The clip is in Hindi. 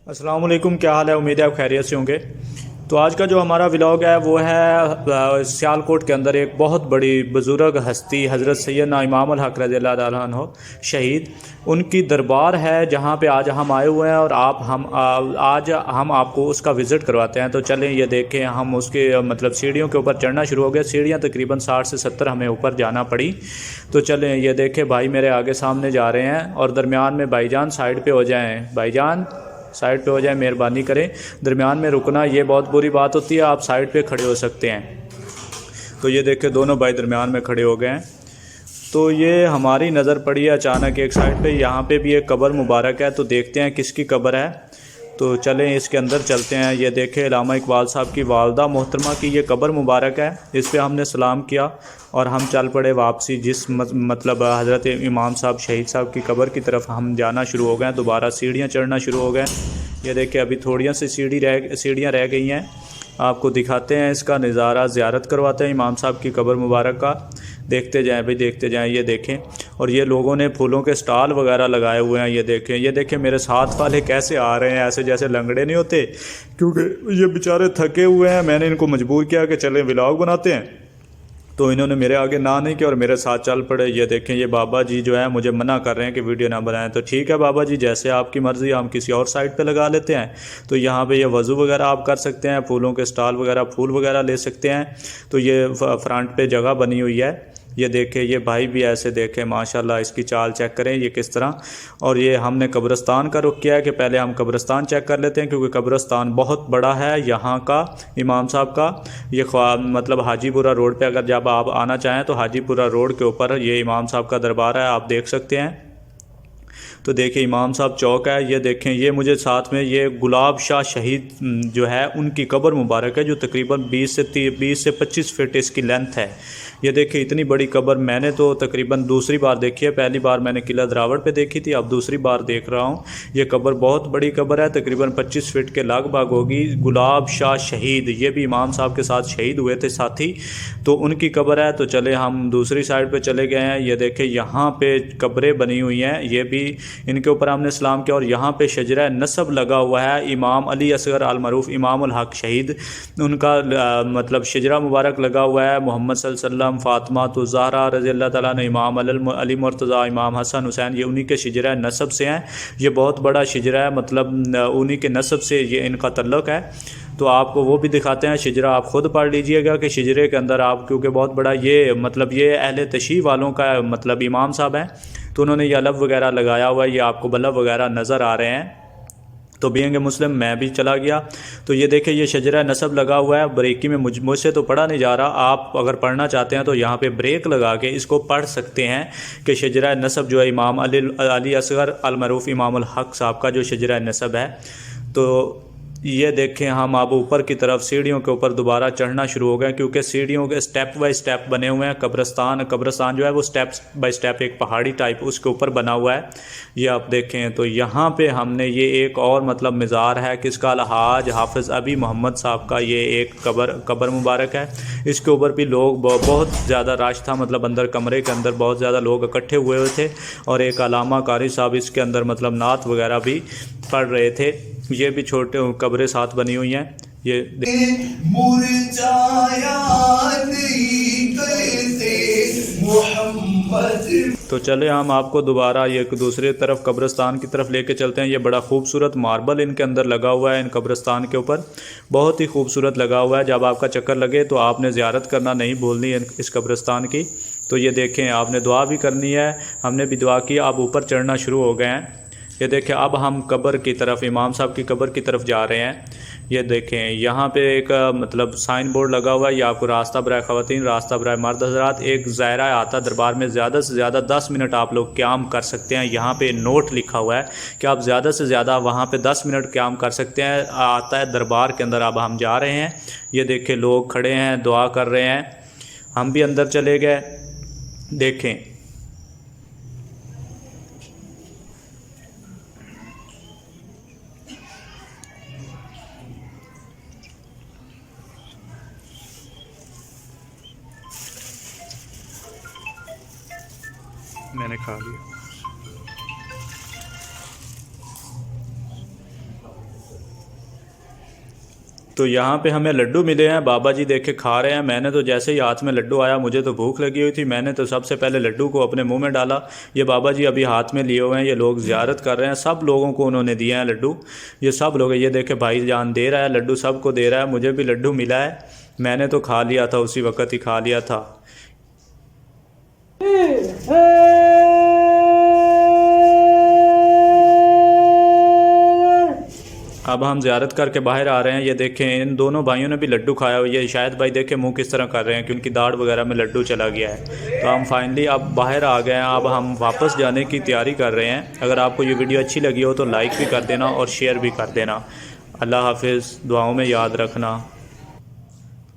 अस्सलाम वालेकुम, क्या हाल है। उम्मीद है आप खैरियत से होंगे। तो आज का जो हमारा व्लॉग है वो है सियालकोट के अंदर एक बहुत बड़ी बुज़ुर्ग हस्ती हज़रत सैयदना इमाम अल हक रज़ियल्लाहु ताला अन्हु शहीद, उनकी दरबार है जहाँ पे आज हम आए हुए हैं और आज हम आपको उसका विज़िट करवाते हैं। तो चलें ये देखें, हम उसके मतलब सीढ़ियों के ऊपर चढ़ना शुरू हो गए। सीढ़ियाँ तकरीबन 60 से 70 हमें ऊपर जाना पड़ी। तो चलें ये देखें, भाई मेरे आगे सामने जा रहे हैं और दरमियान में भाईजान साइड पे हो जाएं। भाईजान साइड पे हो जाए, मेहरबानी करें। दरमियान में रुकना ये बहुत बुरी बात होती है, आप साइड पे खड़े हो सकते हैं। तो ये देखें, दोनों भाई दरमियान में खड़े हो गए हैं। तो ये हमारी नज़र पड़ी है अचानक एक साइड पे, यहाँ पे भी एक कब्र मुबारक है। तो देखते हैं किसकी कब्र है। तो चलें इसके अंदर चलते हैं। ये देखें, अल्लामा इकबाल साहब की वालदा मोहतरमा की ये कब्र मुबारक है। इस पर हमने सलाम किया और हम चल पड़े वापसी, जिस मतलब हज़रत इमाम साहब शहीद साहब की कब्र की तरफ हम जाना शुरू हो गए। दोबारा सीढ़ियाँ चढ़ना शुरू हो गए। ये देखें, अभी थोड़ियाँ सी सीढ़ियाँ रह गई हैं। आपको दिखाते हैं इसका नज़ारा, ज़ियारत करवाते हैं इमाम साहब की कब्र मुबारक का। देखते जाएं भाई, देखते जाएं। ये देखें, और ये लोगों ने फूलों के स्टॉल वगैरह लगाए हुए हैं। ये देखें, ये देखें मेरे साथ वाले कैसे आ रहे हैं, ऐसे जैसे लंगड़े नहीं होते, क्योंकि ये बेचारे थके हुए हैं। मैंने इनको मजबूर किया कि चलें व्लॉग बनाते हैं, तो इन्होंने मेरे आगे ना नहीं किया और मेरे साथ चल पड़े। ये देखें, ये बाबा जी जो है मुझे मना कर रहे हैं कि वीडियो ना बनाएं। तो ठीक है बाबा जी, जैसे आपकी मर्ज़ी, हम किसी और साइड पे लगा लेते हैं। तो यहाँ पे ये वज़ू वगैरह आप कर सकते हैं, फूलों के स्टॉल वगैरह, फूल वगैरह ले सकते हैं। तो ये फ्रंट पे जगह बनी हुई है। ये देखें, ये भाई भी ऐसे देखें, माशाल्लाह इसकी चाल चेक करें ये किस तरह। और ये हमने कब्रिस्तान का रुख किया है कि पहले हम कब्रिस्तान चेक कर लेते हैं, क्योंकि कब्रिस्तान बहुत बड़ा है यहाँ का, इमाम साहब का। ये मतलब हाजीपुरा रोड पे अगर जब आप आना चाहें तो हाजीपुरा रोड के ऊपर ये इमाम साहब का दरबार है, आप देख सकते हैं। तो देखिए, इमाम साहब चौक है। ये देखें, ये मुझे साथ में ये गुलाब शाह शहीद जो है उनकी कब्र मुबारक है, जो तकरीबन 20 से 25 फीट इसकी लेंथ है। ये देखिए, इतनी बड़ी कब्र मैंने तो तकरीबन दूसरी बार देखी है। पहली बार मैंने किला द्रावड़ पे देखी थी, अब दूसरी बार देख रहा हूँ। ये कब्र बहुत बड़ी कब्र है, तकरीबन 25 फीट के लगभग होगी। गुलाब शाह शहीद, ये भी इमाम साहब के साथ शहीद हुए थे साथी, तो उनकी कब्र है। तो चले हम दूसरी साइड पे चले गए हैं। ये देखें, यहाँ पे कब्रें बनी हुई हैं, ये भी इनके ऊपर हमने सलाम किया। और यहाँ पे शजरा नसब लगा हुआ है, इमाम अली असगर अल मरूफ इमाम उल हक शहीद, उनका मतलब शजरा मुबारक लगा हुआ है। मोहम्मद सल्लल्लाहु अलैहि वसल्लम, फातिमा तो ज़हरा रज़ियल्लाहु ताला अन्हा, इमाम अली मुर्तज़ा, इमाम हसन हुसैन, ये उन्हीं के शजरा नसब से हैं। ये बहुत बड़ा शजरा है, मतलब उन्हीं के नसब से ये इनका तल्लुक़ है। तो आपको वो भी दिखाते हैं शजरा, आप ख़ुद पढ़ लीजिएगा कि शजरे के अंदर आप, क्योंकि बहुत बड़ा ये मतलब ये अहले तशरीफ़ वालों का मतलब इमाम साहब हैं, तो उन्होंने ये अलब वगैरह लगाया हुआ है। ये आपको बल्ब वगैरह नज़र आ रहे हैं। तो बीइंग मुस्लिम मैं भी चला गया। तो ये देखें, ये शजरा नसब लगा हुआ है। ब्रेकी में मुझसे तो पढ़ा नहीं जा रहा, आप अगर पढ़ना चाहते हैं तो यहाँ पे ब्रेक लगा के इसको पढ़ सकते हैं कि शजरा नसब जो है इमाम अली असगर अल मरूफ इमाम उल हक साहब का जो शजरा नसब है। तो ये देखें, हम अब ऊपर की तरफ सीढ़ियों के ऊपर दोबारा चढ़ना शुरू हो गए, क्योंकि सीढ़ियों के स्टेप बाय स्टेप बने हुए हैं। कब्रिस्तान जो है वो स्टेप बाय स्टेप एक पहाड़ी टाइप उसके ऊपर बना हुआ है। ये आप देखें, तो यहाँ पे हमने ये एक और मतलब मज़ार है किसका, अलहाज हाफिज़ अभी मोहम्मद साहब का, ये एक कब्र मुबारक है। इसके ऊपर भी लोग बहुत ज़्यादा रश था, मतलब अंदर कमरे के अंदर बहुत ज़्यादा लोग इकट्ठे हुए हुए थे। और एक अलामा कारी साहब इसके अंदर मतलब नात वगैरह भी पढ़ रहे थे। ये भी छोटे कब्रें साथ बनी हुई हैं। ये तो चले हम आपको दोबारा ये दूसरी तरफ कब्रिस्तान की तरफ लेके चलते हैं। ये बड़ा खूबसूरत मार्बल इनके अंदर लगा हुआ है, इन कब्रिस्तान के ऊपर बहुत ही खूबसूरत लगा हुआ है। जब आपका चक्कर लगे तो आपने ज़ियारत करना नहीं भूलनी है इस कब्रिस्तान की। तो ये देखें, आपने दुआ भी करनी है, हमने भी दुआ की। आप ऊपर चढ़ना शुरू हो गए हैं। ये देखें, अब हम कब्र की तरफ, इमाम साहब की कब्र की तरफ जा रहे हैं। ये देखें, यहाँ पे एक मतलब साइन बोर्ड लगा हुआ है, ये आपको रास्ता बराए ख़वातीन, रास्ता बराए मर्द हज़रात। एक ज़ायरा आता दरबार में ज़्यादा से ज़्यादा 10 मिनट आप लोग क़याम कर सकते हैं। यहाँ पे नोट लिखा हुआ है कि आप ज़्यादा से ज़्यादा वहाँ पे 10 मिनट क़याम कर सकते हैं। आता है दरबार के अंदर। अब हम जा रहे हैं। ये देखें, लोग खड़े हैं, दुआ कर रहे हैं। हम भी अंदर चले गए। देखें, मैंने खा लिया। तो यहाँ पे हमें लड्डू मिले हैं, बाबा जी देख के खा रहे हैं। मैंने तो जैसे ही हाथ में लड्डू आया, मुझे तो भूख लगी हुई थी, मैंने तो सबसे पहले लड्डू को अपने मुंह में डाला। ये बाबा जी अभी हाथ में लिए हुए हैं, ये लोग ज़ियारत कर रहे हैं, सब लोगों को उन्होंने दिए हैं लड्डू। ये सब लोग, ये देखे भाईजान दे रहा है लड्डू, सबको दे रहा है। मुझे भी लड्डू मिला है, मैंने तो खा लिया था, उसी वक्त ही खा लिया था। अब हम ज़ियारत करके बाहर आ रहे हैं। ये देखें, इन दोनों भाइयों ने भी लड्डू खाया हुआ। ये शायद भाई देखें मुंह किस तरह कर रहे हैं कि उनकी दाढ़ वगैरह में लड्डू चला गया है। तो हम फाइनली अब बाहर आ गए हैं, अब हम वापस जाने की तैयारी कर रहे हैं। अगर आपको ये वीडियो अच्छी लगी हो तो लाइक भी कर देना और शेयर भी कर देना। अल्लाह हाफिज़, दुआओं में याद रखना।